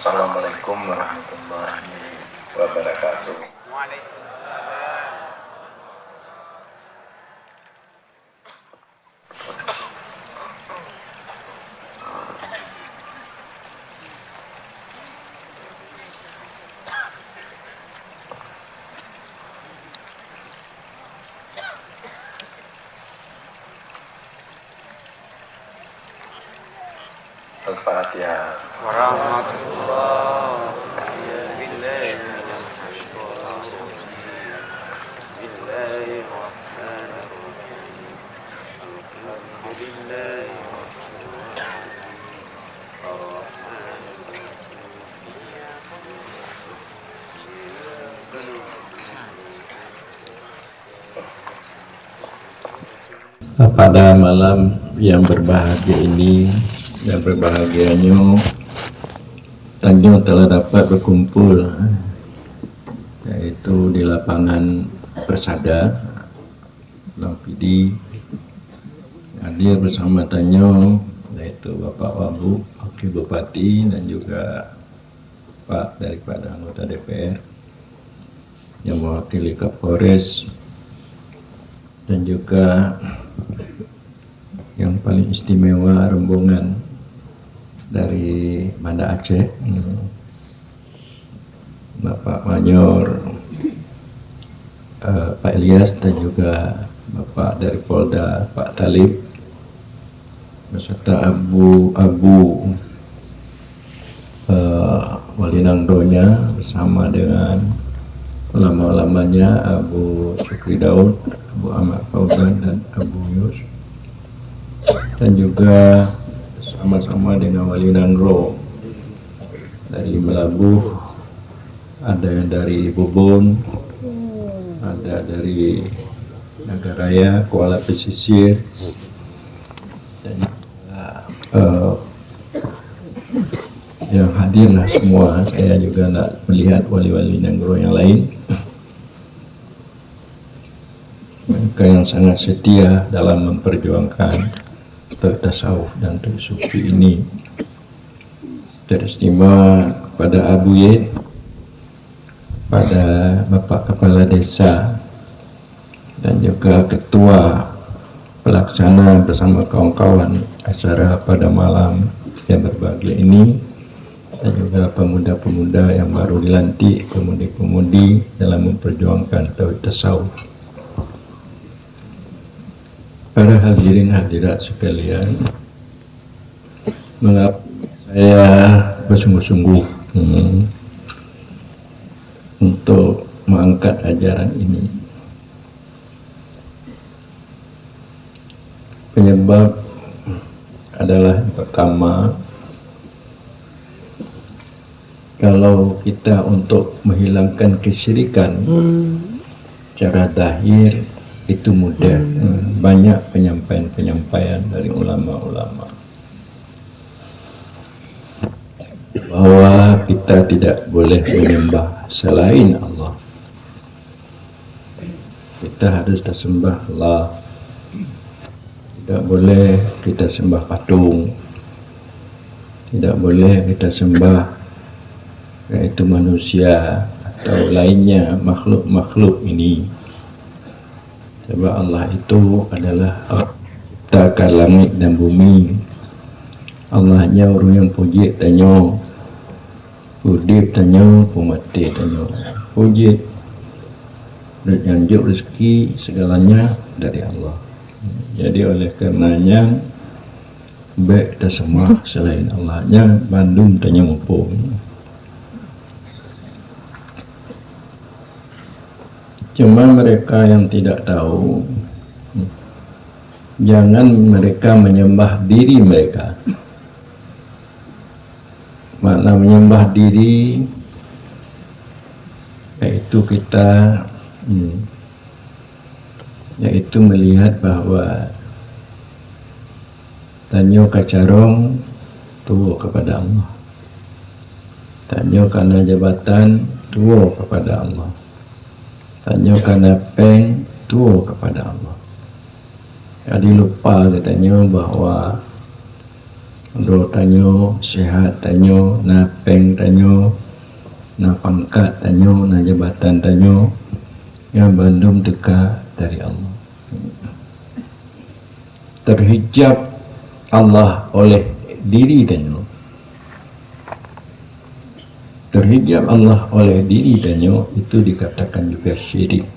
Assalamualaikum warahmatullahi wabarakatuh. Al-Fatihah. Pada malam yang berbahagia ini, yang berbahagianya Tanjung telah dapat berkumpul, yaitu di lapangan Persada Lampidi, hadir bersama Tanjung yaitu Bapak Wahbu, Wakil Bupati, dan juga Pak daripada anggota DPR yang mewakili Kapolres, dan juga yang paling istimewa rombongan dari Banda Aceh, Bapak Manyor, Pak Ilyas, dan juga Bapak dari Polda, Pak Talib, beserta Abu Wali Nangdonya bersama dengan ulama-ulamanya, Abu Syukri Daud, Abu Ahmad Fauzan, dan Abu Yus, dan juga sama-sama dengan Wali Nangro dari Melabuh, ada yang dari Bubun, ada dari Nagaraya, Kuala Pesisir, dan yang hadirlah semua. Saya juga nak melihat wali-wali Nangro yang lain, mereka yang sangat setia dalam memperjuangkan tasawuf dan sufi ini. Teristimewa pada Abu Yed, pada Bapak Kepala Desa, dan juga Ketua Pelaksana bersama kawan-kawan acara pada malam yang berbahagia ini, dan juga pemuda-pemuda yang baru dilantik, pemudi-pemudi dalam memperjuangkan tauhid tasawuf. Para hadirin hadirat sekalian, mengapa saya bersungguh-sungguh untuk mengangkat ajaran ini? Penyebab adalah pertama, kalau kita untuk menghilangkan kesyirikan secara zahir itu mudah, banyak penyampaian dari ulama-ulama bahwa kita tidak boleh menyembah selain Allah. Kita harus sembah Allah, tidak boleh kita sembah patung, tidak boleh kita sembah yaitu manusia atau lainnya, makhluk-makhluk ini. Sebab Allah itu adalah ciptakan langit dan bumi. Allahnya orang yang puji tanyo, udip tanyo, pemati tanyo, puji dan nyanjuk rezeki segalanya dari Allah. Jadi oleh karenanya baik kita sembah selain Allahnya, Bandung tanyo mumpung. Cuma mereka yang tidak tahu, jangan mereka menyembah diri mereka. Makna menyembah diri yaitu kita yaitu melihat bahwa tanyo kacarong tuwo kepada Allah, tanyo karena jabatan tuwo kepada Allah, tanyo karena peng tuwo kepada Allah. Jadi lupa katanya bahwa do tanyo sehat tanyo na peng tanyo na pangkat tanyo na jabatan tanyo yang bandum teka dari Allah. Terhijab Allah oleh diri tanyo. Terhijab Allah oleh diri tanyo itu dikatakan juga syirik.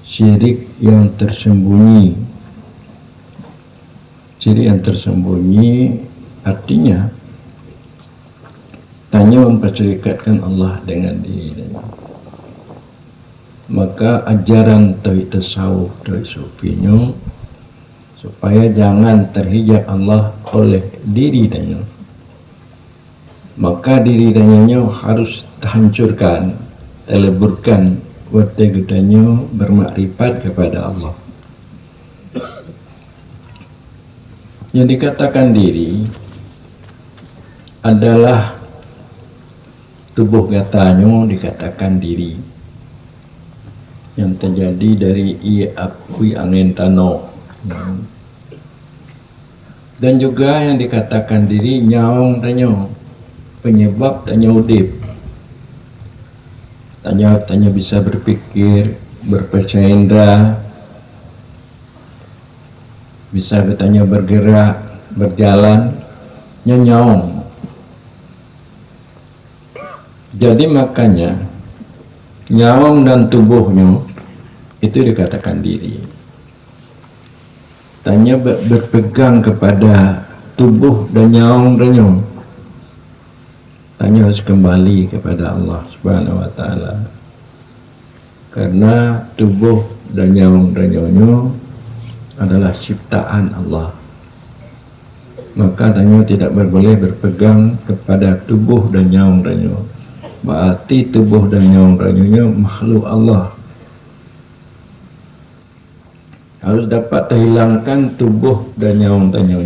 Syirik yang tersembunyi. Syirik yang tersembunyi artinya tanyo memperserikatkan Allah dengan diri tanyo. Maka ajaran tauhid tasawuf, tauhid sufinya supaya jangan terhijab Allah oleh diri tanyo. Maka diri tanyo harus terhancurkan, terleburkan waktu tanyo bermakrifat kepada Allah. Yang dikatakan diri adalah tubuh katanya dikatakan diri yang terjadi dari api angin tanah. Dan juga yang dikatakan diri nyaung tanyo penyebab tanyo udip. Tanyo bisa berpikir, berpercaya indera, bisa bertanya bergerak, berjalan, nyaung. Jadi makanya nyaung dan tubuhnya itu dikatakan diri. Tanya berpegang kepada tubuh dan nyaung danyo. Tanya harus kembali kepada Allah Subhanahu wa taala. Karena tubuh dan nyaung danyo adalah ciptaan Allah. Maka tanya tidak boleh berpegang kepada tubuh dan nyaung danyo. Berarti tubuh dan nyaung danyo makhluk Allah. Harus dapat terhilangkan tubuh dan nyaung danyo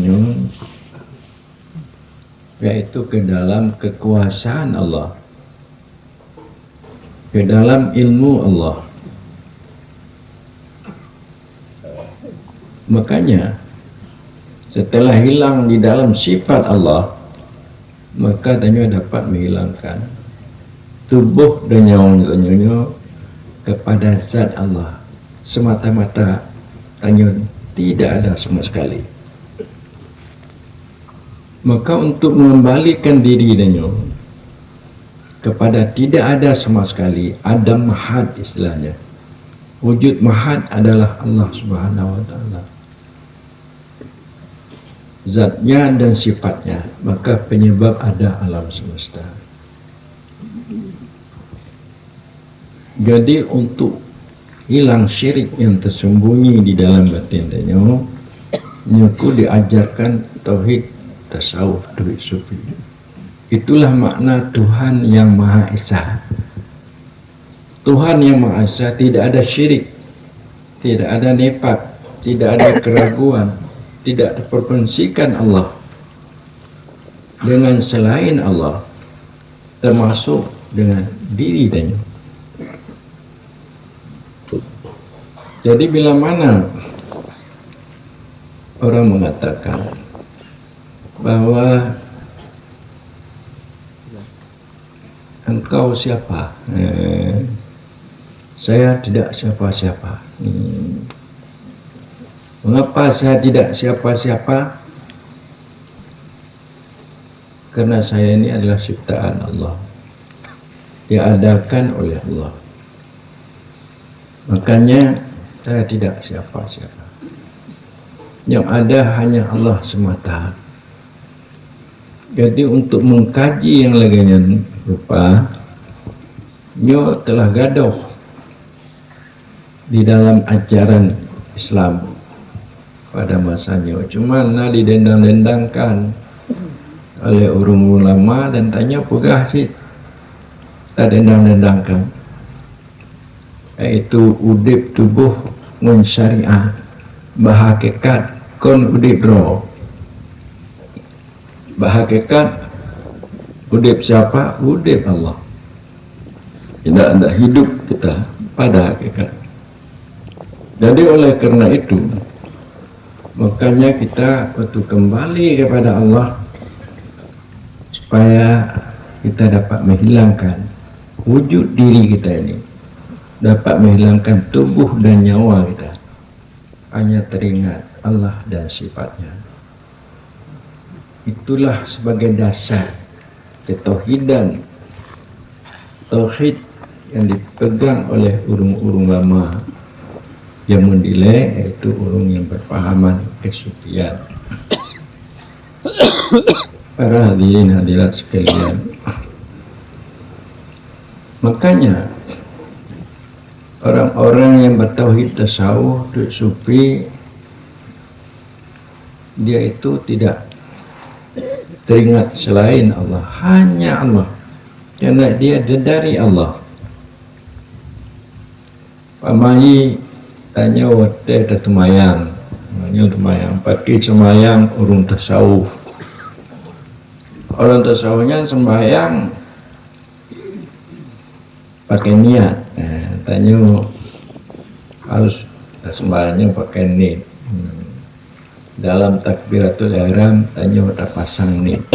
yaitu ke dalam kekuasaan Allah, ke dalam ilmu Allah. Makanya setelah hilang di dalam sifat Allah, maka tanyo dapat menghilangkan tubuh dan nyaung danyo kepada zat Allah. Semata-mata tanyo tidak ada sama sekali. Maka untuk mengembalikan diri danyo kepada tidak ada sama sekali, Adam Mahad istilahnya. Wujud Mahad adalah Allah Subhanahu wa taala. Zatnya dan sifatnya, maka penyebab ada alam semesta. Jadi untuk hilang syirik yang tersembunyi di dalam batin danyo, nyaku diajarkan tauhid tasawuf, tauhid sufi. Itulah makna Tuhan yang Maha Esa. Tuhan yang Maha Esa tidak ada syirik, tidak ada nifaq, tidak ada keraguan, tidak diperfungsikan Allah dengan selain Allah, termasuk dengan diri danyo. Jadi bila mana orang mengatakan bahwa engkau siapa? Saya tidak siapa-siapa. Mengapa saya tidak siapa-siapa? Karena saya ini adalah ciptaan Allah, diadakan oleh Allah. Makanya saya tidak siapa-siapa. Yang ada hanya Allah semata. Jadi untuk mengkaji yang lainnya rupa, nyo telah gaduh di dalam ajaran Islam pada masanya. Cuma nak didendang-dendangkan oleh orang ulama dan tanya pegah sih tak dendang-dendangkan. Yaitu udip tubuh mun syariat, bahakikat kon udip roh. Bahakikat udip siapa? Udip Allah. Tidak ada hidup kita pada hakikat. Jadi oleh karena itu Makanya kita waktu kembali kepada Allah supaya kita dapat menghilangkan wujud diri kita ini, dapat menghilangkan tubuh dan nyawa kita, hanya teringat Allah dan sifatnya. Itulah sebagai dasar ketauhidan, tauhid yang dipegang oleh urung-urung lama yang menilai, yaitu urung yang berpahaman kesufian. Para hadirin hadirat sekalian, makanya orang-orang yang bertauhid tasawuf, sufi, dia itu tidak teringat selain Allah, hanya Allah, karena dia dari Allah. Pamayi tanya wate temayang, pakai semayang urung tasawuf. Orang tasawufnya sembahyang pakai niat. Tanya harus sembahyangnya pakai niat. Dalam takbiratul ihram tanya ada pasang niat.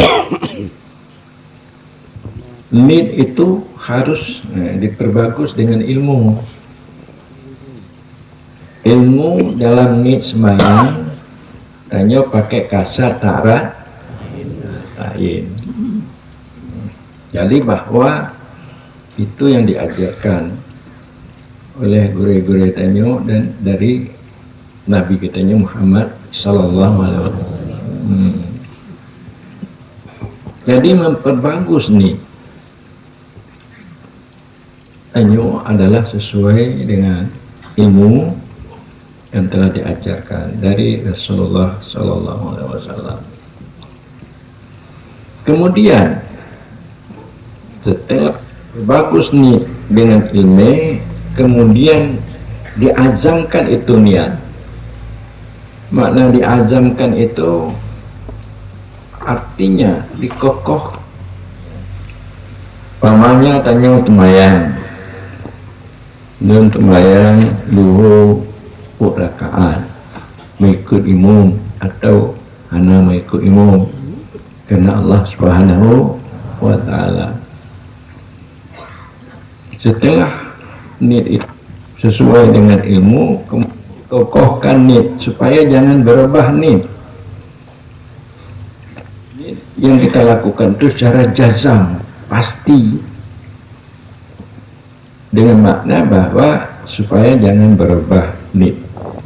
Niat itu harus diperbagus dengan ilmu. Ilmu dalam niat sembahyang tanya pakai kasat tarat tayin. Jadi bahwa itu yang diajarkan oleh guru-guru tanya dan dari Nabi kitanya Muhammad Sallallahu Alaihi Wasallam. Jadi memperbagus nih tanya adalah sesuai dengan ilmu yang telah diajarkan dari Rasulullah Sallallahu Alaihi Wasallam. Kemudian setelah bagus nih dengan ilmu, kemudian diazamkan itu niat. Makna diazamkan itu artinya dikokoh. Pamannya tanya temayang, dan temayang luhu rakaat mengikut imam atau hanya mengikut imam karena Allah Subhanahu wa ta'ala. Setelah niat itu sesuai dengan ilmu, kokohkan niat supaya jangan berubah niat. Yang kita lakukan itu secara jazam, pasti, dengan makna bahwa supaya jangan berubah niat.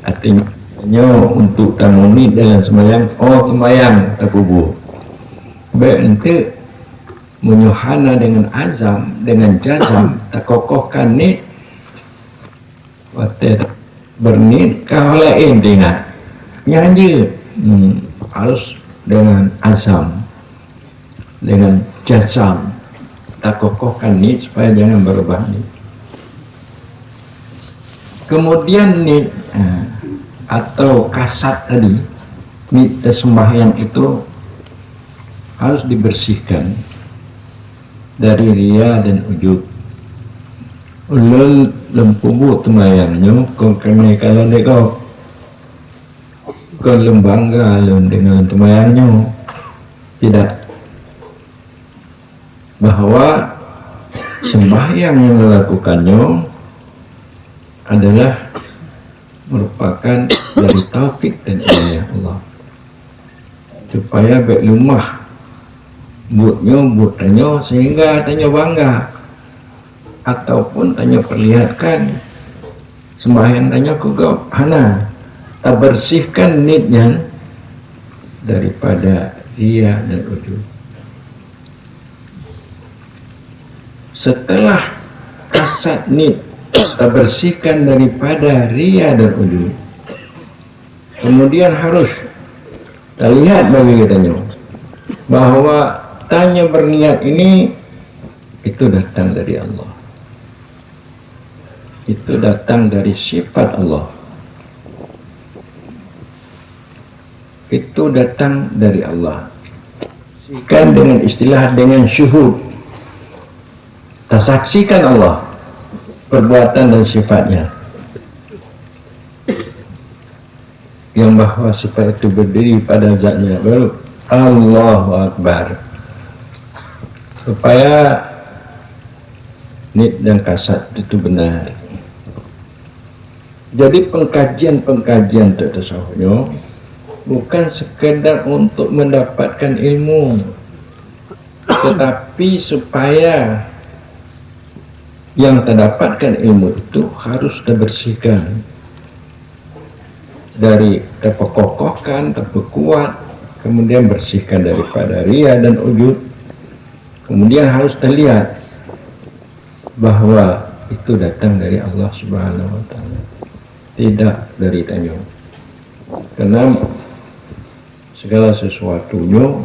Artinya untuk tamu niat dalam sembahyang, sembahyang takubuh. Berarti menyuhana dengan azam, dengan jazam, tak kokohkan niat. Waktu berniat kau lain dengan nyanyi, harus dengan azam, dengan jazam, tak kokohkan niat supaya jangan berubah niat. Kemudian niat atau kasat tadi, niat sembahyang itu harus dibersihkan dari riya dan ujub. Ulul lempubu temayangnya kau kena kalau dekau kau lembangga dengan temayangnya, tidak, bahwa sembahyang yang dilakukannya adalah merupakan dari taufik dan inayah Allah, supaya baik lumah buatnya sehingga tanya bangga ataupun tanya perlihatkan sembahyang tanya kugap hana tak bersihkan niatnya daripada riya dan ujub. Setelah kasat niat tak bersihkan daripada riya dan ujub, kemudian harus kita lihat bagi kitanya bahwa tanya berniat ini itu datang dari Allah, itu datang dari sifat Allah, itu datang dari Allah. Kan dengan istilah dengan syuhud, kita saksikan Allah perbuatan dan sifatnya. yang bahwa sifat itu berdiri pada zatnya, baru Allahu Akbar, supaya nit dan kasat itu benar. Jadi pengkajian tasawufnya bukan sekedar untuk mendapatkan ilmu, tetapi supaya yang terdapatkan ilmu itu harus terbersihkan dari terpekokohkan, terpekuat, kemudian bersihkan daripada ria dan ujub, kemudian harus terlihat bahwa itu datang dari Allah Subhanahu wa Ta'ala, tidak dari tanyo. Karena segala sesuatunya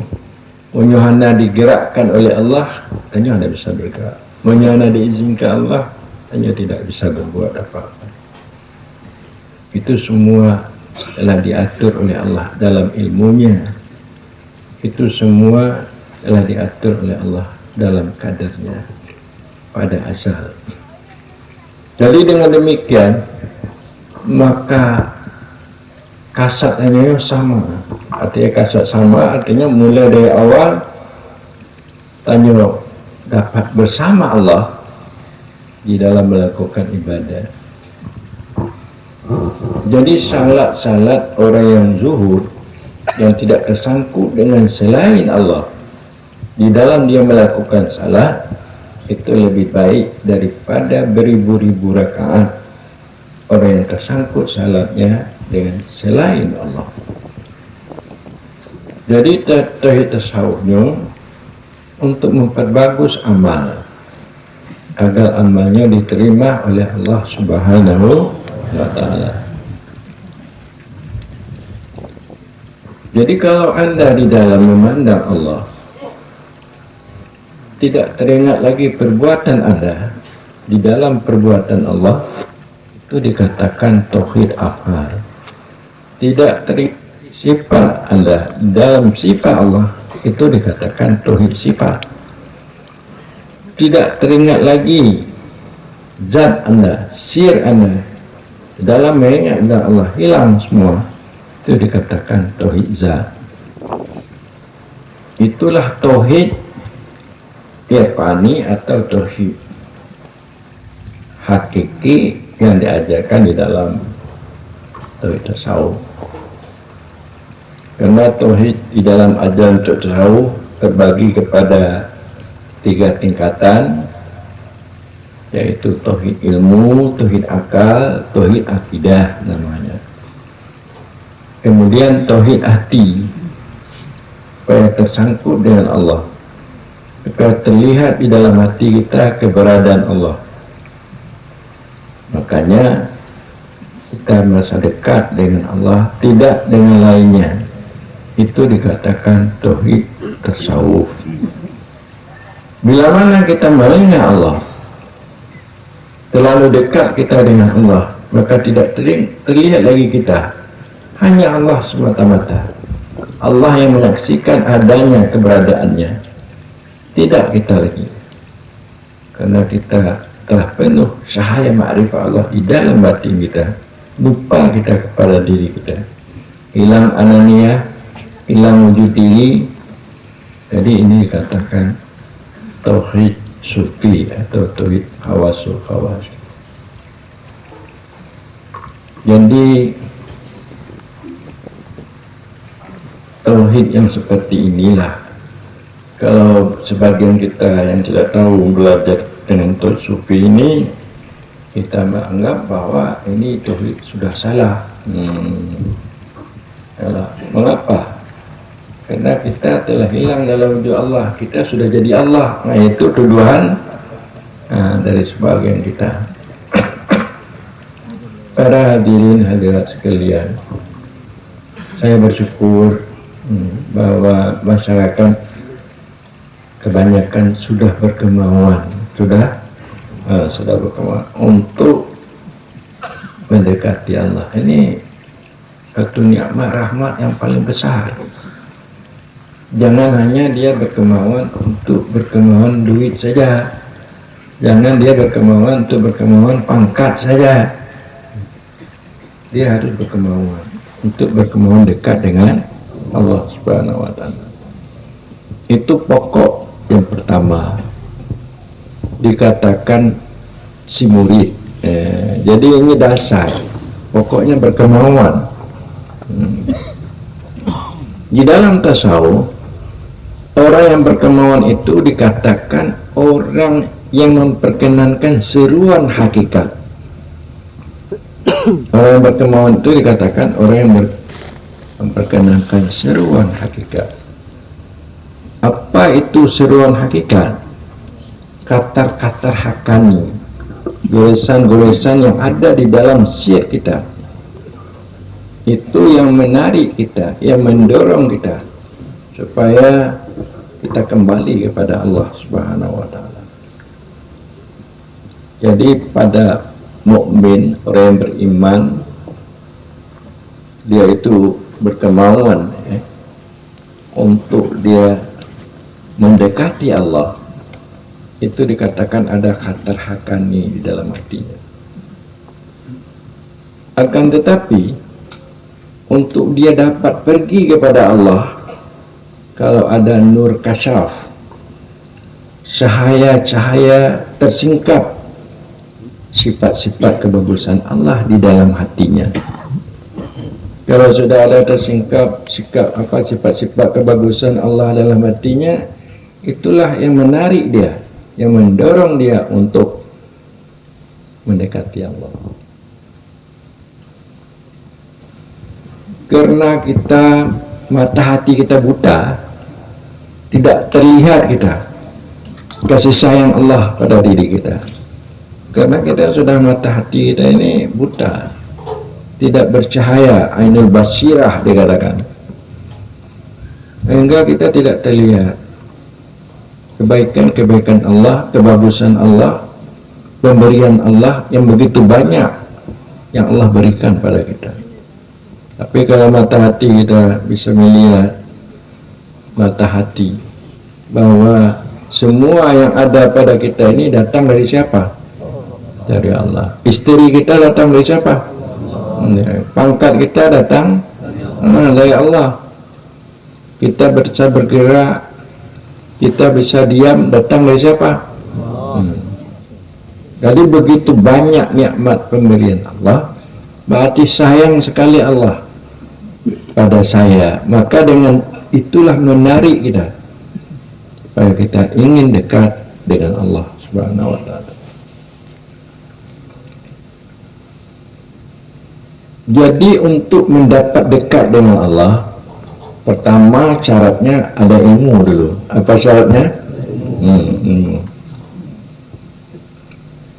menyuhana digerakkan oleh Allah, tanyo tidak bisa bergerak. Menyuhana diizinkan Allah, tanyo tidak bisa berbuat apa-apa. Itu semua telah diatur oleh Allah dalam ilmunya. Itu semua telah diatur oleh Allah dalam kadarnya pada asal. Jadi dengan demikian maka kasat hanya sama. Artinya kasat sama, artinya mulai dari awal tanya dapat bersama Allah di dalam melakukan ibadah. Jadi salat orang yang zuhud, yang tidak tersangkut dengan selain Allah di dalam dia melakukan salat, itu lebih baik daripada beribu-ribu rakaat orang yang tersangkut salatnya dengan selain Allah. Jadi tauhid tasawufnya untuk memperbagus amal agar amalnya diterima oleh Allah Subhanahu wa Ta'ala. Jadi kalau Anda di dalam memandang Allah tidak teringat lagi perbuatan Anda di dalam perbuatan Allah, itu dikatakan tauhid af'al. Tidak teringat sifat Anda di dalam sifat Allah, itu dikatakan tauhid sifat. Tidak teringat lagi zat Anda, sir Anda dalam mengingat Allah, hilang semua, itu dikatakan tauhid zat. Itulah tauhid irfani atau tauhid hakiki yang diajarkan di dalam tauhid tasawuf. Karena tauhid di dalam ajaran tasawuf terbagi kepada 3 tingkatan, yaitu tauhid ilmu, tauhid akal, tauhid akidah namanya. Kemudian tauhid hati, supaya tersangkut dengan Allah, supaya terlihat di dalam hati kita keberadaan Allah. Makanya kita merasa dekat dengan Allah, tidak dengan lainnya. Itu dikatakan tauhid tasawuf. Bila mana kita mengingat Allah, terlalu dekat kita dengan Allah, maka tidak terlihat lagi kita, hanya Allah semata-mata. Allah yang menyaksikan adanya keberadaannya, tidak kita lagi. Karena kita telah penuh cahaya ma'rifah Allah di dalam batin kita, lupa kita kepada diri kita, hilang ananiyah, hilang wujud diri. Jadi ini dikatakan tauhid sufi atau tauhid khawasul khawas. Jadi tauhid yang seperti inilah, kalau sebagian kita yang tidak tahu belajar dengan tauhid sufi ini, kita menganggap bahwa ini tauhid sudah salah. Mengapa? Karena kita telah hilang dalam wujud Allah, kita sudah jadi Allah. Nah, itu tuduhan dari sebagian kita. Para hadirin hadirat sekalian, saya bersyukur bahwa masyarakat kebanyakan sudah berkemauan, sudah berkemauan untuk mendekati Allah. Ini satu nikmat rahmat yang paling besar. Jangan hanya dia berkemauan untuk berkemauan duit saja, jangan dia berkemauan untuk berkemauan pangkat saja. Dia harus berkemauan untuk berkemauan dekat dengan Allah Subhanahu wa taala. Itu pokok yang pertama dikatakan si murid. Jadi ini dasar, pokoknya berkemauan. Di dalam tasawuf, orang yang berkemauan itu dikatakan orang yang memperkenankan seruan hakikat. Orang yang berkemauan itu dikatakan orang yang memperkenankan seruan hakikat. Apa itu seruan hakikat? Katar-katar hakani, goresan-goresan yang ada di dalam sir kita, itu yang menarik kita, yang mendorong kita supaya kita kembali kepada Allah Subhanahu wa taala. Jadi pada mukmin, orang yang beriman, dia itu berkemauan untuk dia mendekati Allah. Itu dikatakan ada khatar hakani di dalam hatinya. Akan tetapi untuk dia dapat pergi kepada Allah, kalau ada nur kasyaf, cahaya-cahaya tersingkap sifat-sifat kebagusan Allah di dalam hatinya. Kalau sudah ada tersingkap sifat-sifat kebagusan Allah dalam hatinya, itulah yang menarik dia, yang mendorong dia untuk mendekati Allah. Karena kita, mata hati kita buta, tidak terlihat kita kasih sayang Allah pada diri kita. Karena kita sudah, mata hati kita ini buta, tidak bercahaya, ainul basirah dikatakan, sehingga kita tidak terlihat kebaikan-kebaikan Allah, kebagusan Allah, pemberian Allah yang begitu banyak yang Allah berikan pada kita. Tapi kalau mata hati kita bisa melihat, mata hati, bahwa semua yang ada pada kita ini datang dari siapa? Dari Allah. Istri kita datang dari siapa? Pangkat kita datang dari Allah. Kita bisa bergerak, kita bisa diam, datang dari siapa? Jadi begitu banyak nikmat pemberian Allah, berarti sayang sekali Allah pada saya. Maka dengan itulah menarik kita supaya kita ingin dekat dengan Allah Subhanahu wa taala. Jadi untuk mendapat dekat dengan Allah, pertama syaratnya ada ilmu dulu. Apa syaratnya? Ilmu.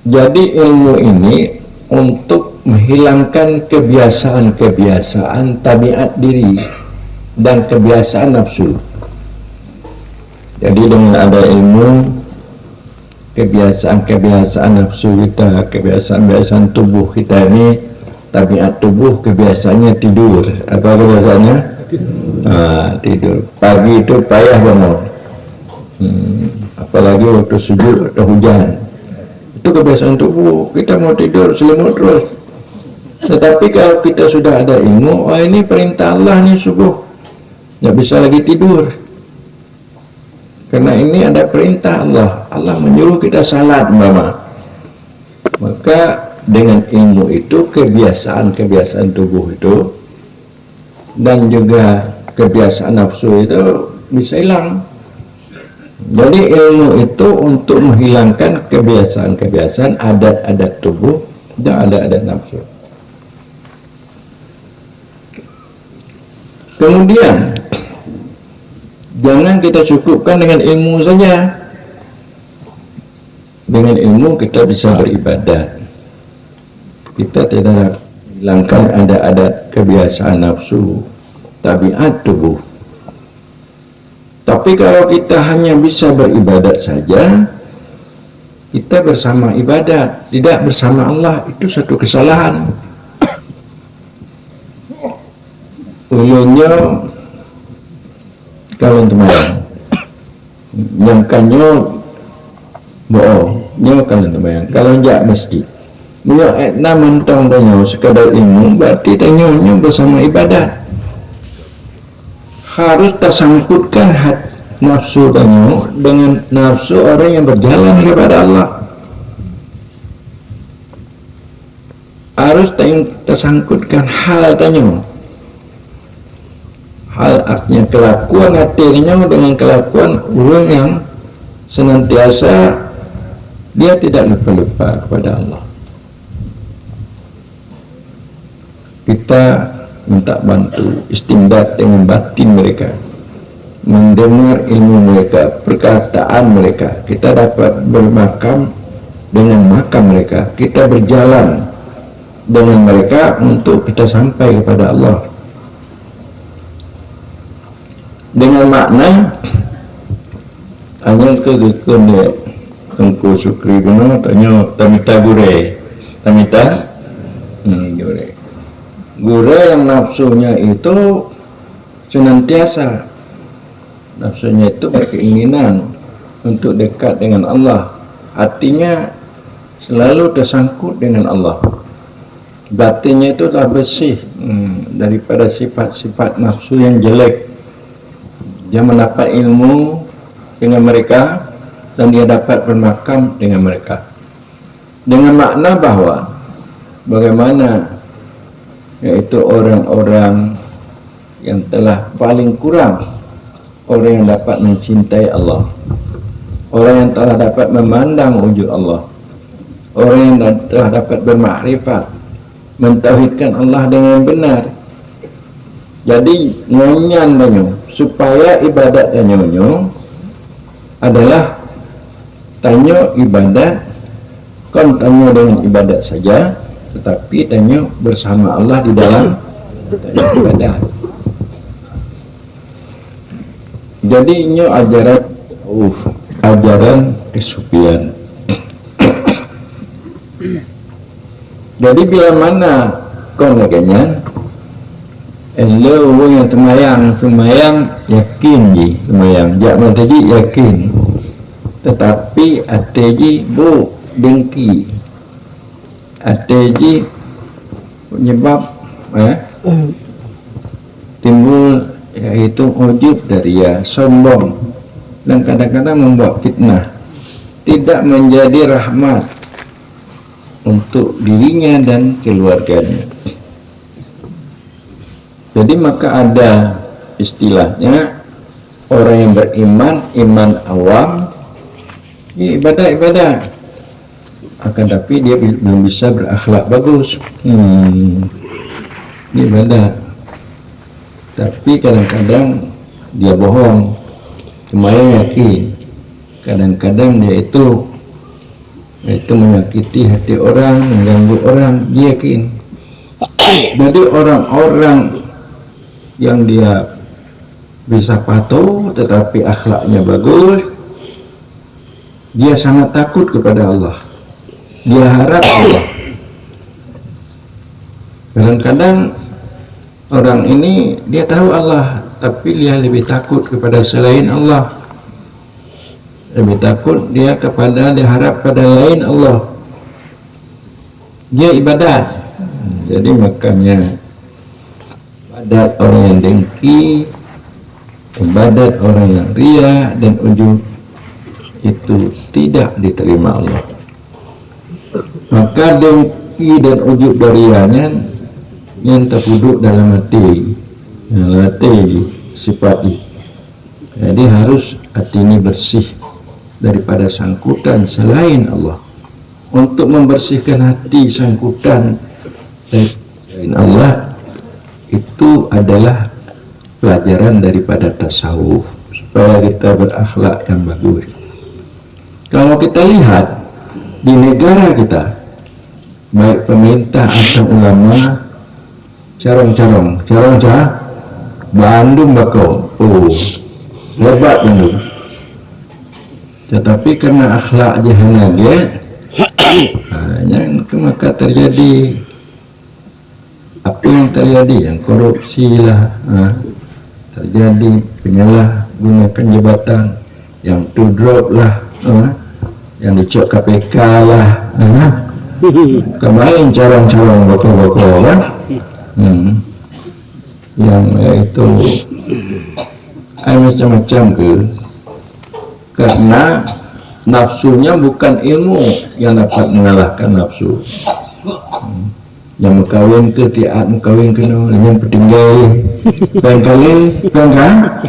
Jadi ilmu ini untuk menghilangkan kebiasaan-kebiasaan tabiat diri dan kebiasaan nafsu. Jadi dengan ada ilmu, kebiasaan-kebiasaan nafsu kita, kebiasaan-kebiasaan tubuh kita ini, tabiat tubuh kebiasaannya tidur. Apa kebiasaannya? Tidur. Pagi itu payah bangun, apalagi waktu sujud atau hujan. Itu kebiasaan tubuh, kita mau tidur selimut terus. Tetapi kalau kita sudah ada ilmu, oh ini perintah Allah nih subuh, nggak bisa lagi tidur, karena ini ada perintah Allah. Allah menyuruh kita salat, mama. Maka dengan ilmu itu, kebiasaan-kebiasaan tubuh itu dan juga kebiasaan nafsu itu bisa hilang. Jadi ilmu itu untuk menghilangkan kebiasaan-kebiasaan, adat-adat tubuh dan adat-adat nafsu. Kemudian jangan kita cukupkan dengan ilmu saja. Dengan ilmu kita bisa beribadat, kita tidak hilangkan adat-adat kebiasaan nafsu, tabiat tubuh. Tapi kalau kita hanya bisa beribadat saja, kita bersama ibadat, tidak bersama Allah, itu satu kesalahan. Ulunnya kalau teman nyangkanyo bohong, nyo kalau teman, kalau jak masjid Dia etna mentong tanya sekadar ilmu, berarti tanyanya bersama ibadat. Harus tersangkutkan nafsu tanya dengan nafsu orang yang berjalan kepada Allah. Harus tersangkutkan hal tanya. Hal artinya kelakuan hatinya dengan kelakuan orang yang senantiasa dia tidak lupa-lupa kepada Allah. Kita minta bantu istimdad dengan batin mereka, mendengar ilmu mereka, perkataan mereka. Kita dapat bermakam dengan makam mereka, kita berjalan dengan mereka untuk kita sampai kepada Allah dengan makna hanya kegekun dia Tengku Sukri guna tanya tamita gure gure yang nafsunya itu senantiasa nafsunya itu berkeinginan untuk dekat dengan Allah, hatinya selalu tersangkut dengan Allah, batinnya itu telah bersih daripada sifat-sifat nafsu yang jelek. Dia mendapat ilmu dengan mereka dan dia dapat bermakam dengan mereka dengan makna bahwa bagaimana yaitu orang-orang yang telah paling kurang orang yang dapat mencintai Allah, orang yang telah dapat memandang wujud Allah, orang yang telah dapat bermakrifat, mentauhidkan Allah dengan benar. Jadi ngonyan banyak supaya ibadat tanya adalah tanya ibadat, kon tanya dengan ibadat saja, tetapi tanya bersama Allah di dalam ibadat. Jadi ini ajaran kesufian. Jadi bila mana kon laganyan elo yang semayang yakin ji semayang jak tadi yakin, tetapi ateji bu dengki ateji penyebab timbul yaitu ujub dari sombong dan kadang-kadang membuat fitnah, tidak menjadi rahmat untuk dirinya dan keluarganya. Jadi maka ada istilahnya orang yang beriman, iman awam, ya ibadah, akan tapi dia belum bisa berakhlak bagus. Ini ibadah, tapi kadang-kadang dia bohong, cuma yakin. Kadang-kadang dia itu menyakiti hati orang, mengganggu orang, dia yakin. Jadi orang-orang yang dia bisa patuh tetapi akhlaknya bagus, dia sangat takut kepada Allah, dia harap Allah. Kadang-kadang orang ini dia tahu Allah, tapi dia lebih takut kepada selain Allah, lebih takut dia harap pada lain Allah, dia ibadat. Jadi makanya ibadat orang yang dengki, ibadat orang yang ria dan ujub itu tidak diterima Allah. Maka dengki dan ujub dari rianya yang terpuduk dalam hati sifat ini. Jadi harus hati ini bersih daripada sangkutan selain Allah. Untuk membersihkan hati sangkutan selain Allah itu adalah pelajaran daripada tasawuf supaya kita berakhlak yang bagus. Kalau kita lihat di negara kita, baik pemerintah atau ulama, carong Bandung bakau, hebat Bandung. Tetapi karena akhlak jahana dia, maka terjadi apa yang terjadi, yang korupsi lah, terjadi penyalahgunakan jabatan, yang to drop lah, yang dicok KPK lah, kemarin calon-calon boko-boko kan, yang itu macam-macam ke, karena nafsunya bukan ilmu yang dapat mengalahkan nafsu. Yang mengkawin ke tiap mengkawin ke yang pertinggal pengkali pengkah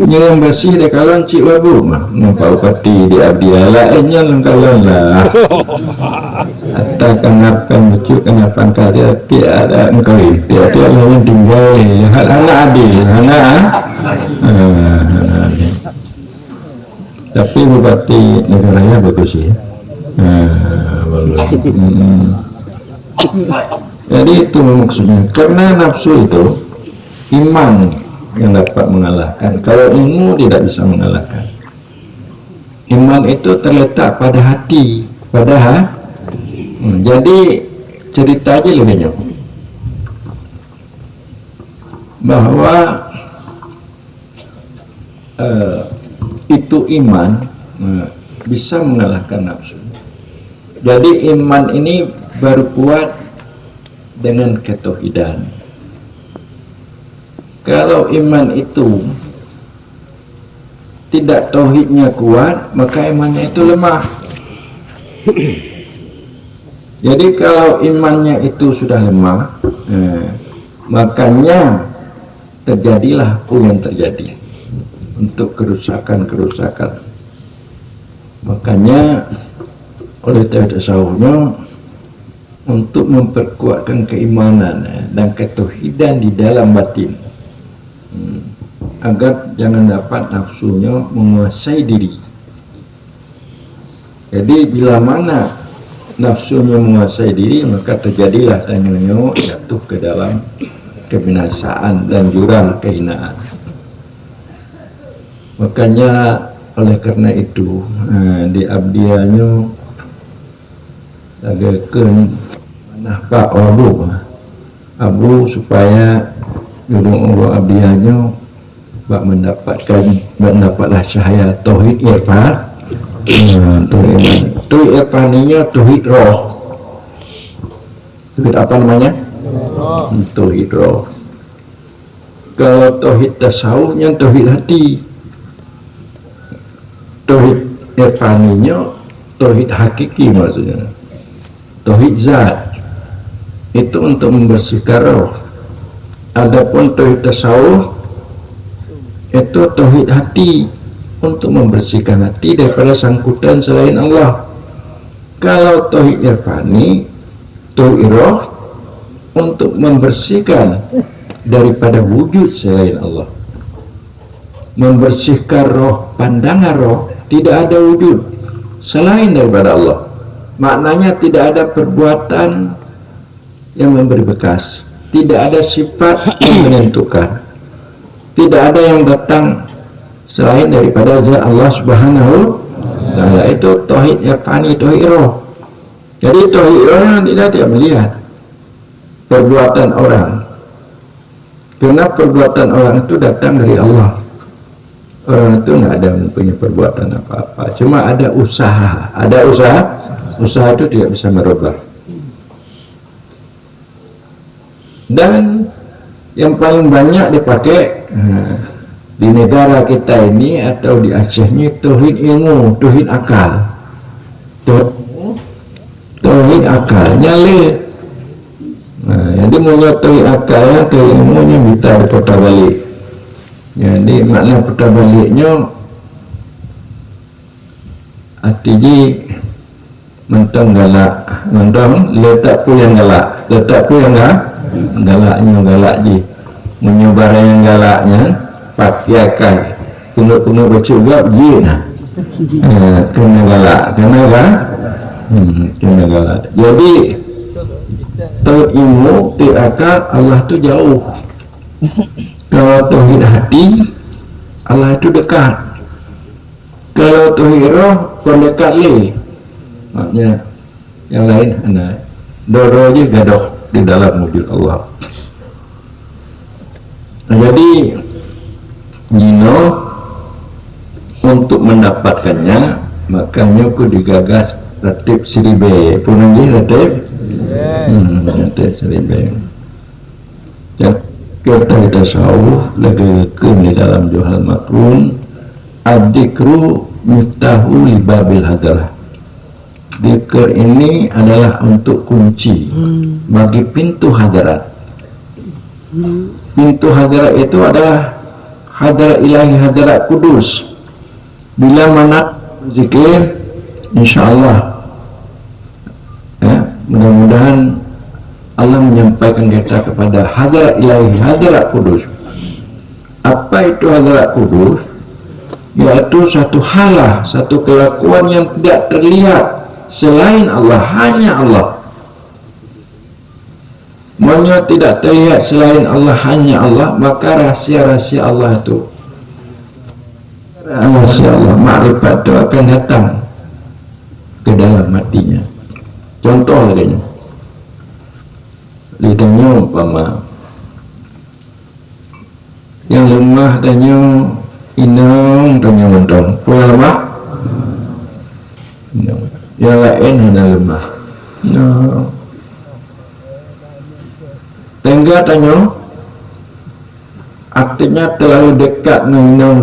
yang bersih dek kalon cik wabu mah ngempau pati di abdiala nya lengkalan lah atau kenapa lucu kenapa kata tiada mengkawin tiada yang tinggal anak adil anak tapi bupati negaranya bagus ya. Jadi itu maksudnya, karena nafsu itu iman yang dapat mengalahkan. Kalau ilmu tidak bisa mengalahkan. Iman itu terletak pada hati, pada jadi cerita aja lebihnya bahwa itu iman bisa mengalahkan nafsu. Jadi iman ini baru kuat dengan ketauhidan. Kalau iman itu tidak tauhidnya kuat, maka imannya itu lemah. Jadi kalau imannya itu sudah lemah, makanya terjadilah apa yang terjadi untuk kerusakan-kerusakan. Makanya oleh tasawufnya untuk memperkuatkan keimanan dan ketauhidan di dalam batin, agar jangan dapat nafsunya menguasai diri. Jadi bila mana nafsunya menguasai diri, maka terjadilah tanyonyo jatuh ke dalam kebinasaan dan jurang kehinaan. Makanya oleh karena itu di abdiannya agakeun manah Pak Abu supaya gedung Allah abdiannya bak mendapatlah cahaya tauhid irfan. Tauhid irfaninya tauhid roh. Tauhid apa namanya? Tauhid roh. Kalau tauhid tasawufnya tauhid hati. Tauhid irfaninya tauhid hakiki maksudnya. Tauhid zat itu untuk membersihkan roh. Adapun tauhid tasawuf itu tauhid hati untuk membersihkan hati daripada sangkutan selain Allah. Kalau tauhid irfani, tauhid roh untuk membersihkan daripada wujud selain Allah. Membersihkan roh, pandangan roh, tidak ada wujud selain daripada Allah. Maknanya tidak ada perbuatan yang memberi bekas, tidak ada sifat yang menentukan, tidak ada yang datang selain daripada zat Allah Subhanahu wa Ta'ala. Itu tauhid irfani, tauhid roh. Jadi tauhid roh yang tidak melihat perbuatan orang, karena perbuatan orang itu datang dari Allah. Orang itu nggak ada punya perbuatan apa-apa, cuma ada usaha. Usaha itu tidak bisa merubah. Dan yang paling banyak dipakai di negara kita ini atau di Acehnya tauhid ilmu, tauhid akal. Tauhid akal nyale. Jadi mau tauhid akalnya, tauhid ilmunya bisa diputar balik. Jadi makna putar baliknya artinya mentang galak, mentang letak pu yang galak, letak pu yang galak je menyebar yang galaknya pakai punuk-punuk baca juga je nah kena galak kena galak. Jadi tauhid ilmu, tauhid akal Allah tu jauh. Kalau tauhid hati Allah itu dekat. Kalau tauhid roh pendekat le. Maknanya yang lain anak doro je gadoh di dalam wujud Allah. Jadi Nino untuk mendapatkannya, makanya aku digagas ratib seribe pun lagi ratib ratib seribe. Ya kita tasawuf lagi ke di dalam Johal Makrun ad-dzikru miftahu li babil hadrah. Dzikir ini adalah untuk kunci bagi pintu hadarat. Pintu hadarat itu adalah hadarat ilahi, hadarat kudus. Bila mana zikir, insyaAllah ya, mudah-mudahan Allah menyampaikan kita kepada hadarat ilahi, hadarat kudus. Apa itu hadarat kudus? Yaitu satu halah, satu kelakuan yang tidak terlihat selain Allah, hanya Allah. Maka tidak terlihat selain Allah, hanya Allah, maka rahsia-rahsia Allah itu, rahsia Allah, makrifat itu akan datang ke dalam hatinya. Contoh lagi, lidahnya umpama yang lemah tanya inang tanya mentong, pulang lemah, yang lain hanya lemah. No. Tengah tanya artinya terlalu dekat dengan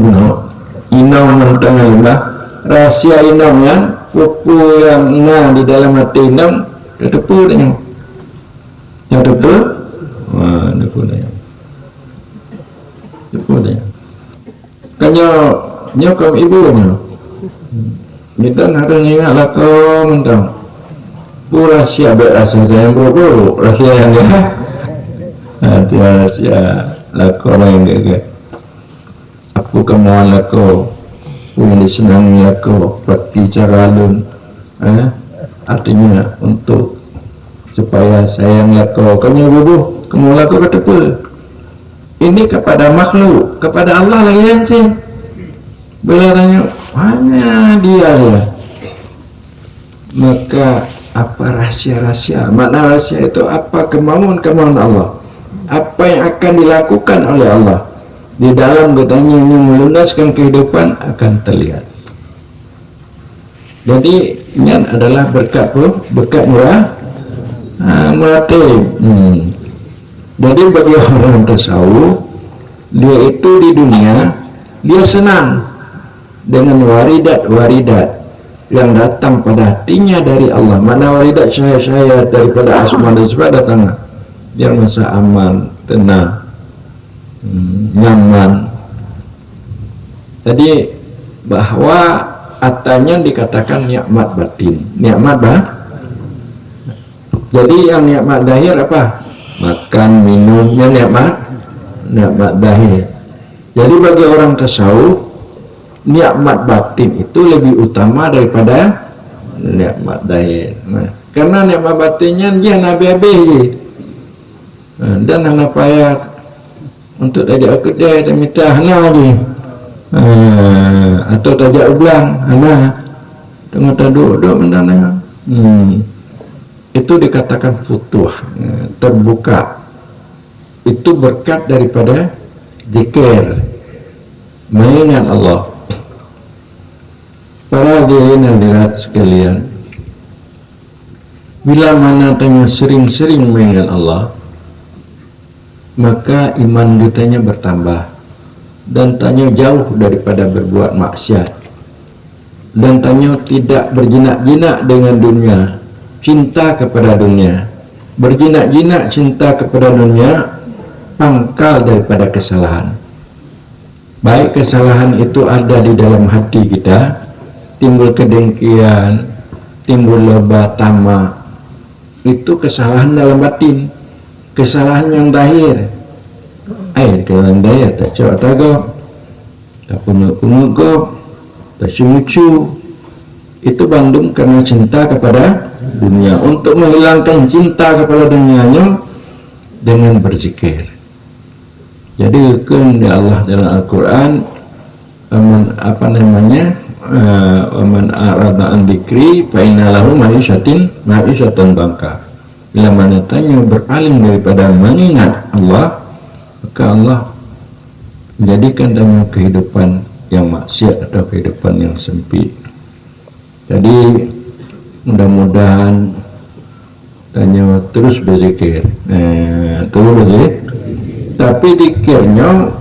inang mentong lemah. Rahsia inang yang pupu yang di dalam hati inang tepu tanya. Yang tepu, tepu tanya. Tepu tanya. Kanya nyokap ibunya. Kita harus ingatlah kau mentong. Bu rahsia berasa sayang buru rahsia yang dia. Tiada rahsia lako lain dia. Aku kemauan lako, punya disenangi lako, berbicara lun. Artinya untuk supaya sayang lako. Kanya bubuh, kemauan lako kata apa? Ini kepada makhluk, kepada Allah lagi yang sih. Bila tanya, hanya dia ya. Maka apa rahsia-rahsia? Makna rahsia itu apa? Kemauan-kemauan Allah. Apa yang akan dilakukan oleh Allah di dalam gedanya yang melunaskan kehidupan akan terlihat. Jadi ini adalah berkat berkat murah murah. Jadi bagi orang tasawuf, dia itu di dunia dia senang dengan waridat yang datang pada hatinya dari Allah. Mana waridat saya daripada asma dan sifat datang yang masa aman, tenang, nyaman. Jadi bahwa atanya dikatakan nikmat batin, nikmat jadi yang nikmat zahir apa? Makan, minumnya nikmat zahir. Jadi bagi orang tasawuf, nikmat batin itu lebih utama daripada nikmat zahir. Karena nikmat batinnya dia nabi-nabi dan anak payah untuk tajak kedai dan minta hana je atau tajak ulang hana tengah duduk benda itu dikatakan futuh, terbuka. Itu berkat daripada zikir, mengingat Allah. Para hadirin hadirat sekalian, bila mana tanya sering-sering mengingat Allah, maka iman kitanya bertambah dan tanya jauh daripada berbuat maksiat dan tanya tidak berjinak-jinak dengan dunia, cinta kepada dunia. Berjinak-jinak cinta kepada dunia pangkal daripada kesalahan. Baik kesalahan itu ada di dalam hati kita, timbul kedengkian, timbul loba, tamak, itu kesalahan dalam batin. Kesalahan yang zahir, kesalahan zahir tak cakap tagak, tak punuk-punuk kau, tak cungu-cu, itu bandung karena cinta kepada dunia. Untuk menghilangkan cinta kepada dunianya dengan berzikir. Jadi kan Allah dalam Al-Quran, waman arada an dzikri fa inna lahu ma'isyatan bangka. Bila mana tanya berpaling daripada mengingat Allah, maka Allah menjadikan tanya kehidupan yang maksiat atau kehidupan yang sempit. Jadi mudah-mudahan tanya terus berzikir. Terus berzikir. Tapi dikirnya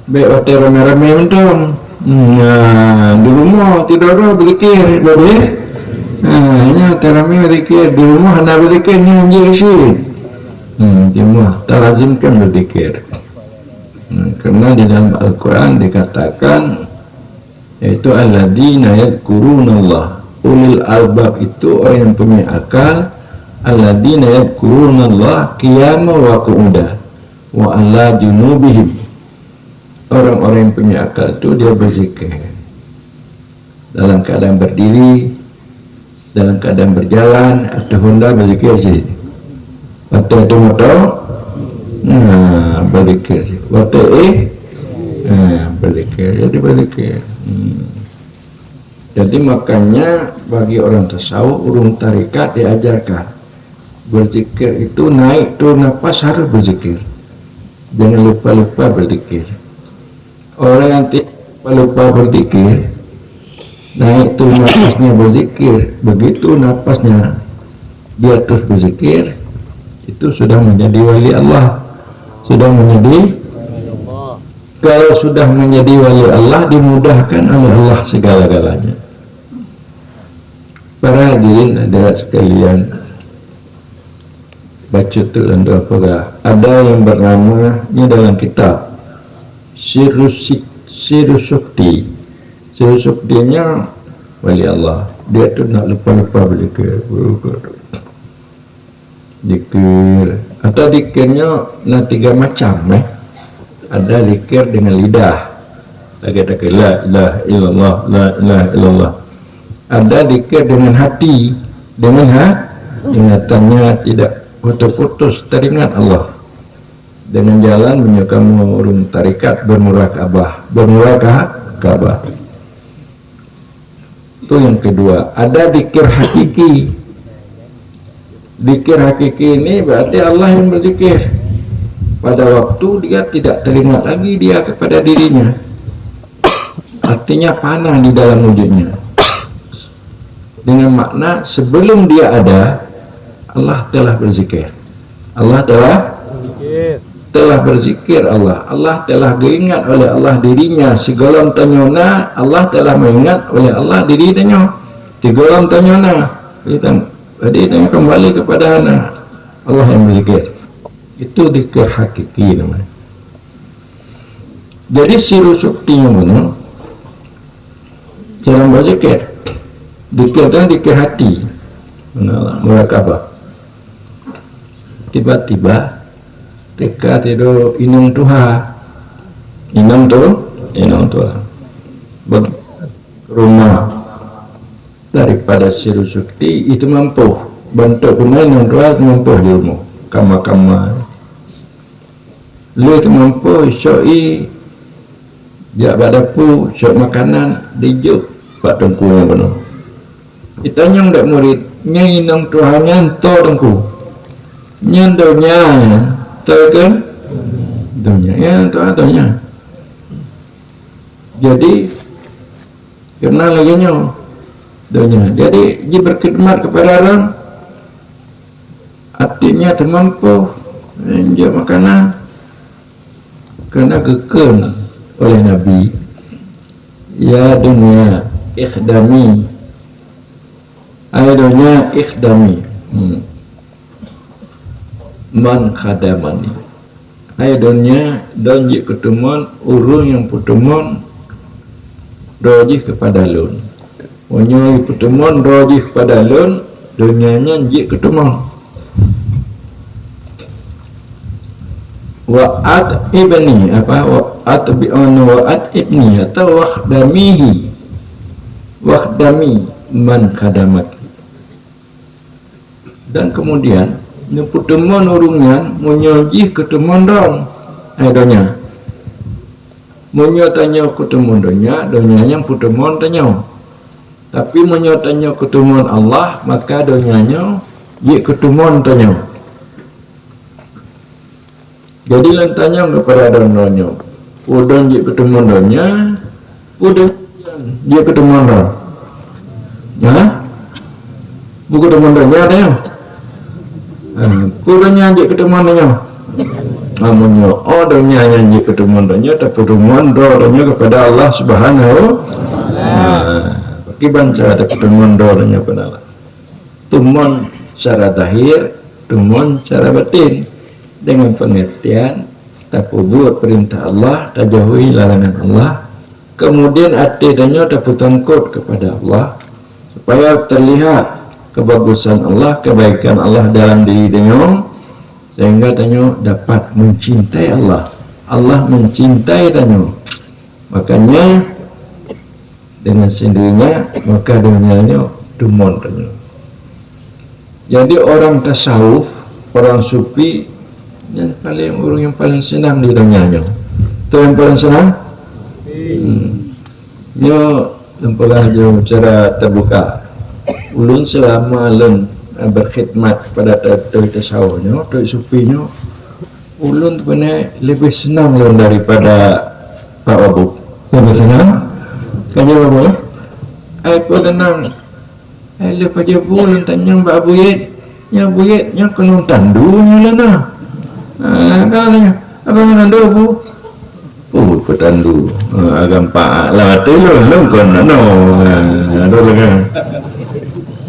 baik rame-rame mentong. Di rumah tidak ada berzikir, boleh. Nya rame berzikir di rumah, hendak berzikir ni anjir syirik. Di rumah terlazimkan berzikir. Karena di dalam Al-Quran dikatakan yaitu alladzina yadhkurunallah, ulil albab itu orang yang punya akal, alladzina yadhkurunallah qiyaman wa qu'udan wa ala junubihim. Orang-orang yang punya akal itu dia berzikir dalam keadaan berdiri, dalam keadaan berjalan, atau hendak berzikir sih. Waktu itu motor berzikir, waktu berzikir, jadi berzikir. Jadi makanya bagi orang tasawuf, urung tarikat diajarkan berzikir itu naik turun nafas harus berzikir, jangan lupa-lupa berzikir. Orang yang tidak lupa berzikir, naik turun nafasnya berzikir, begitu nafasnya dia terus berzikir, itu sudah menjadi wali Allah. Sudah menjadi, kalau sudah menjadi wali Allah, dimudahkan oleh Allah segala-galanya. Para hadirin hadirat sekalian, baca tu dan apa, ada yang bernamanya dalam kitab Sirus Sukti. Sirus Suktinya wali Allah. Dia tu nak lupa-lupa berzikir. Zikir atau zikirnya nah 3 macam. Ada zikir dengan lidah, lagi tak la ilaha illallah, la ilaha illallah. Ada zikir dengan hati, dengan ingatannya tidak putus-putus teringat Allah. Dengan jalan menyukamu urung tarikat bermurakabah. Itu yang kedua. Ada zikir hakiki. Zikir hakiki ini berarti Allah yang berzikir. Pada waktu dia tidak teringat lagi dia kepada dirinya. Artinya panah di dalam wujudnya. Dengan makna sebelum dia ada, Allah telah berzikir. Allah telah berzikir Allah. Allah telah diingat oleh Allah dirinya. Segala tanyona Allah telah mengingat oleh Allah diri tanya. Segala tanyona. Jadi dia kembali kepada Allah yang berzikir. Itu zikir hakiki namanya. Jadi siru suktinya mana? Cara berzikir. Zikir itu zikir hati. Murakabah. Tiba-tiba teka tidur inang Tuhan. Inang Tuhan. Bagi rumah daripada siru sukti itu mampu bentuk pemain yang Tuhan mampu di rumah. Kama-kama lu itu mampu syoi jak badapu syok makanan dijuk pak tengku yang penuh ditanya ndak murid nyinang Tuhan nyanto tengku nyantonya tahu kan dunia ya Tuhan jadi karena lagi dunia jadi dia berkhidmat kepada orang artinya termampu menjual makanan karena kekal oleh Nabi ya dunia ikhdami akhirnya ikhdami man khadamani akhirnya donji ketemuan urung yang pertemuan doji kepada lun menyoi pertemuan doji kepada lun dunianya jik ketemuan wa'at ibni wa'at ibni atau wakhdami man khadamat. Dan kemudian pertemuan urungnya menyojih ketemuan dong adonya menyotanya ketemuan donya yang pertemuan tanya tapi menyotanya ketemuan Allah maka donyanya jik ketemuan tanya. Jadi lantanya kepada donnya, udon dia ketemu donnya, udon dia ketemu don, ya, buku teman-temannya ada yang purunya anjik ketemuannya namanya donya nyanyi ketemuannya tapi ketemuannya kepada Allah Subhanahu bagi banca ada ketemuannya kepada Allah temuan secara zahir temuan secara batin dengan pengertian takubur perintah Allah tajauhi larangan Allah kemudian adanya dapat tangkut kepada Allah supaya terlihat kebagusan Allah, kebaikan Allah dalam diri denyo sehingga denyo dapat mencintai Allah. Allah mencintai denyo. Makanya dengan sendirinya maka dunianya dumon denyo. Jadi orang tasawuf, orang sufi yang paling senang di dunianya. Itu yang paling senang. Nyo lempolah jo cara terbuka. Ulun selama ulun berkhidmat pada tasawufnya, dari sufinya, ulun sebenarnya lebih senang ulun daripada Pak Wabu. Lebih senang? Kaya Wabu? Aku tenang. Lepas je ulun tanya Mbak Buyet, kena tandunya lah nah. Kalau tanya, apa yang tandu Bu? Petandu. Agam Pak lah, tu ulun kena no. Ada lagi.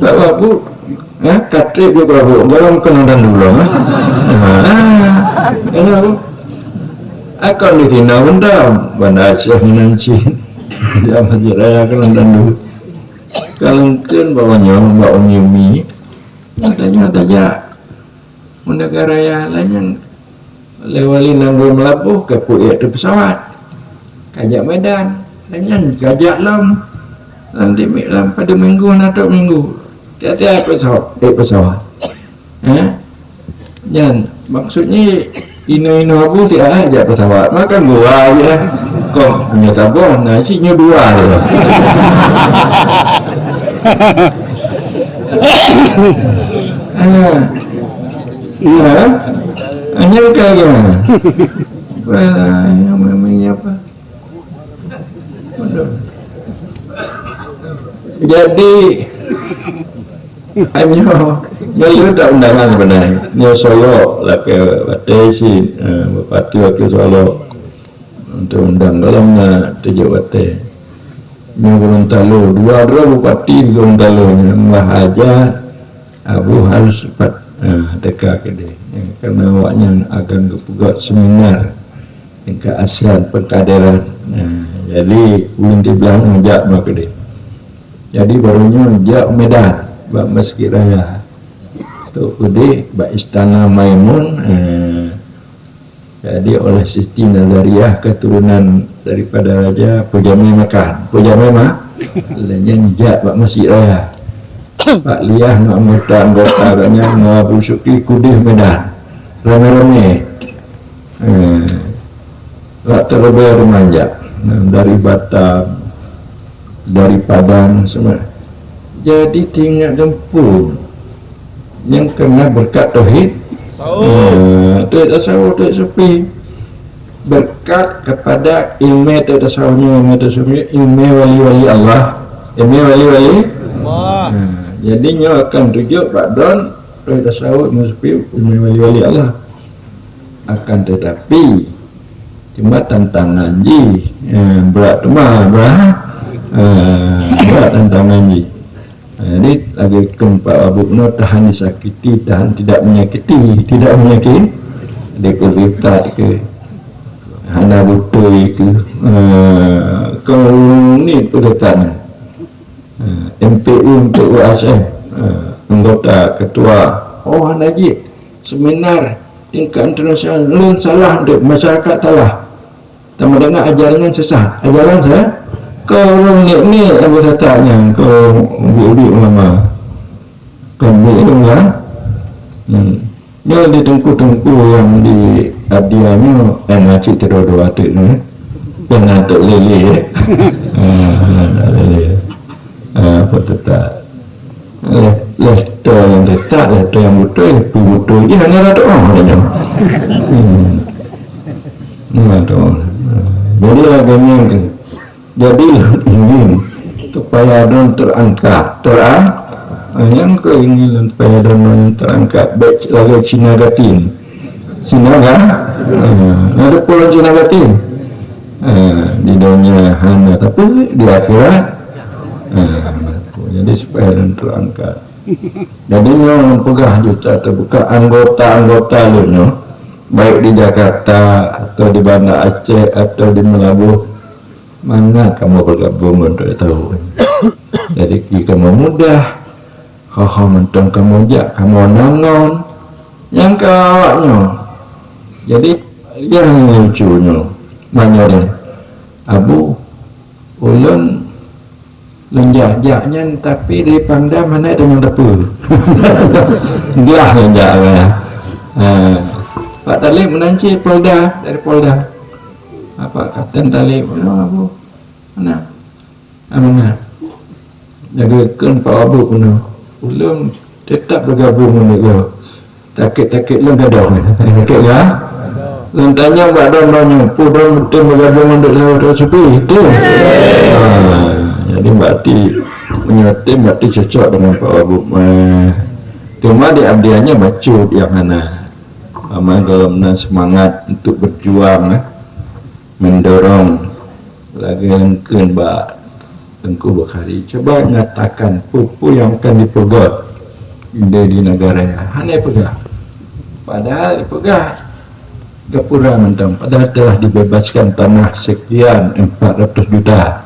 Tak apa, katrik juga bu, belum kenal dulu, akan di sini benda, benda Aceh nanti, dia masih raya kenal dulu. Kalau kan bawanya mbak Yumi, katanya negara yang lain lewali nanggung melabuh ke Puyak tu pesawat, kajak Medan, dan kajak Lam, nanti Lam pada minggu atau minggu. Tiap-tiap pesawat. Dan maksudnya ino abu tiap aja pesawat. Maka gua aja. Kok punya tabung, nasinya dua dia. Hanya kaya. Namanya apa? Jadi nyo tak undangan benar nyo Solo lah ke Batesi Bupati Wakil Solo untuk undang dalam tujuh Bate nyo Gorontalo dua Bupati di Gorontalo Mbah Haja Abu harus cepat teka ke dia karena awaknya akan kepugat seminar tingkat ASEAN perkaderan jadi ulun belakang ngejak mak dia jadi barunya ngejak Medan bak Masjid Raya tu kudi bak Istana Maimun jadi oleh Siti Nazariah keturunan daripada Raja Pujame Makan Pujame lenjak bak Masjid Raya Pak Liah nak anggota agaknya Abu Syukri kudi Medan rame-rame tak terlebih remaja dari Batam dari Padang semua jadi tinggal jemput yang kena berkat tauhid tasawuf sufi berkat kepada ilmu tasawufnya ilmu wali-wali Allah ilmu wali-wali jadinya akan tujuh Pak Don tasawuf sufi ilmu wali-wali Allah akan tetapi cuma tantangan berat berat tantangan jadi lagi Pak Abu Nur tahan disakiti, tahan tidak menyakiti dekuliftat ke hana butuh itu kalau ni perdekaan MPU untuk UASF anggota ketua Najib seminar tingkat internasional lun salah untuk masyarakat salah sama dengan ajaran sesat ajaran saya kalau ni apa katanya kau bibi ulama kau bibi lah dia di tengku yang di adianya ngaji terdoa tu ni yang nak lele apa tetap leto yang tetap leto yang betul dia hanya ada orang aja jadi agaknya jadi ingin supaya don terangkat yang keinginan supaya dan terangkat baik lagu Cina Gatin Sinaga ada pulau Cina Gatin di dunia hana tapi di akhirat jadi supaya dan terangkat jadi yang pegah juta terbuka anggota-anggota lu baik di Jakarta atau di Banda Aceh atau di Melabuh mana kamu bergabung untuk tahu jadi kamu mudah kau mentang kamu jak kamu nangon yang kawaknya jadi yang lucunya manyaran abu ulun lenjak-jaknya tapi di Pangda mana dengan tepu dia lenjaknya Pak Talib menanci Polda dari Polda apa Kapten Talib abu mana amanah jagakan Pak Abu punya ulun tetap bergabung dengan takit-takit lu gaduh takit ya dan tanya Mbak Don pun betul bergabung untuk saudara sepi itu jadi Mbak Ti menyertai Mbak Ti cocok dengan Pak Abu cuma di abdiannya macut yang mana dalam semangat untuk berjuang mendorong lagi mungkin Mbak Tengku Bukhari coba nyatakan pupu yang akan dipegang di negara ya hanya pegang padahal dipegang gapura mentang padahal telah dibebaskan tanah sekian 400 juta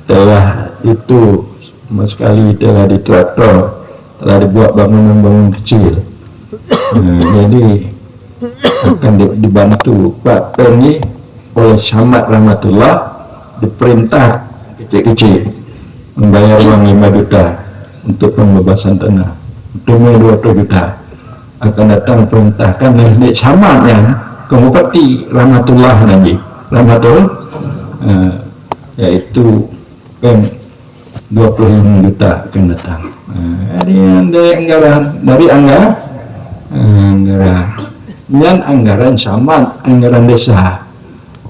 telah itu sama sekali telah ditraktor telah dibuat bangunan-bangunan kecil jadi akan dibantu Pak Pengi oleh Samad Rahmatullah diperintah kecil-kecil membayar uang 5 juta untuk pembebasan tanah untuk 200 juta akan datang perintahkan dari Samad yang ke Bupati Rahmatullah nanti Rahmatullah yaitu kan 25 juta akan datang dari anggaran Samad anggaran desa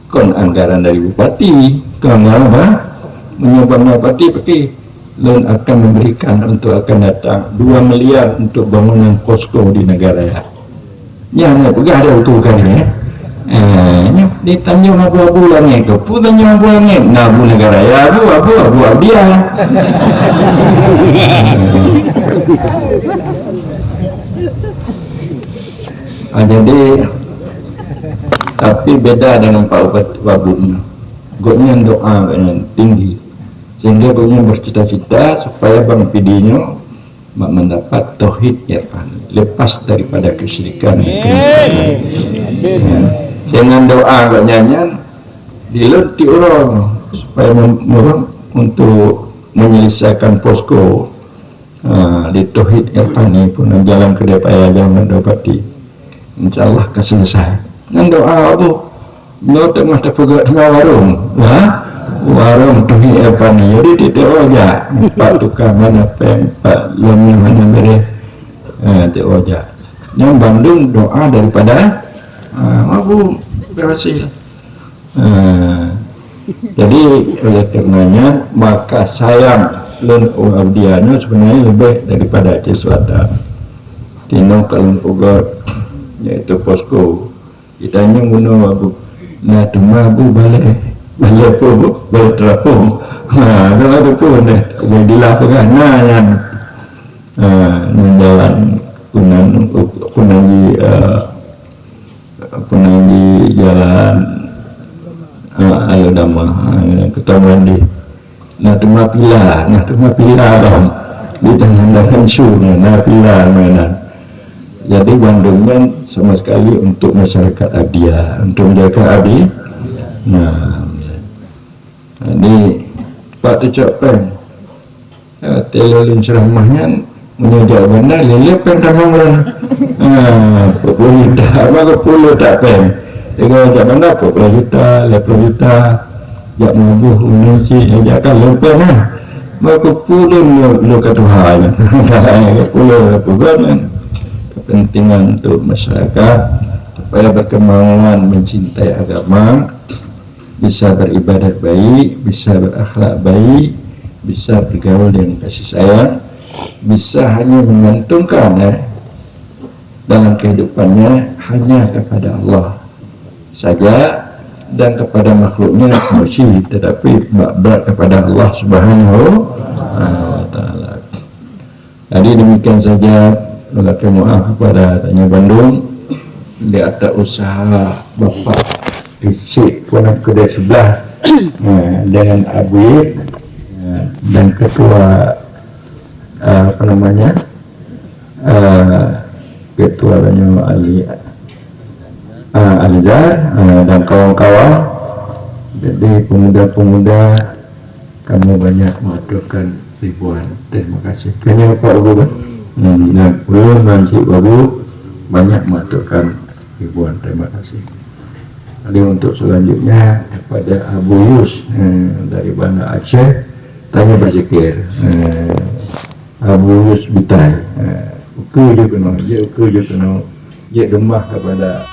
kon anggaran dari Bupati ke anggaran apa menyebabkan Bupati dan akan memberikan untuk akan datang 2 miliar untuk bangunan posko di negara ya hanya pegah ada betul kan ya di Tanjung Abu-Abu langit ke Tanjung Abu langit Abu negara ya Abu dia jadi tapi beda dengan Pak Wabuknya goknya doa yang tinggi sehingga goknya bercita-cita supaya Bang Pidinya mendapat tauhid irfan lepas daripada kesyirikan dengan doa goknya dilunti orang supaya untuk menyelesaikan posko di tauhid irfan ini pun jalan ke DPR yang mendapati insyaallah keselesai dengan doa Abu no tengah terpegat dengan warung tauhid irfan ini jadi tidak aja Pak tukang mana Pak Lomi mana beri tidak aja yang Bandung doa daripada Abu berhasil jadi oleh karenanya maka sayang Lun Abdiano sebenarnya lebih daripada Aceh Selatan Tino Kalung Pugot yaitu posko kita yang guna Abu nah cuma Abu balik terapung kalau itu pun jadilah pegang yang jalan Punanji jalan Alodama ketemuan di Natuma Pila dong di tengah-tengah surga Pila mainan jadi Bandungnya sama sekali untuk masyarakat Abdia untuk menjaga Abdi jadi Pak Tucok Peng telolin ceramahnya menyejak bandar lelepen sama orang puluh juta apa puluh tak Peng kalau jak bandar 40 juta 50 juta jak mabuh unci jak kalau Peng maka puluh lu ketuhan puluh kebunan kepentingan untuk masyarakat supaya berkemauan mencintai agama bisa beribadat baik bisa berakhlak baik bisa bergaul dengan kasih sayang bisa hanya menggantungkan dalam kehidupannya hanya kepada Allah saja dan kepada makhluknya masih, tetapi berat kepada Allah Subhanahu wa Ta'ala. Jadi demikian saja. Lagi maaf kepada Tanya Bandung di atas usaha Bapak isi Puan Kedai sebelah dengan Abir dan ketua ketuanya Alizar dan kawan-kawan. Jadi pemuda-pemuda kamu banyak mengaturkan ribuan. Terima kasih. Kayaknya Pak Guru dan belum Mancik Baru banyak mengaturkan ribuan. Terima kasih. Jadi untuk selanjutnya kepada Abu Yus dari Banda Aceh, Tanya Bazikir, Abu Yus Bitai, ukur je kena, dia demah kepada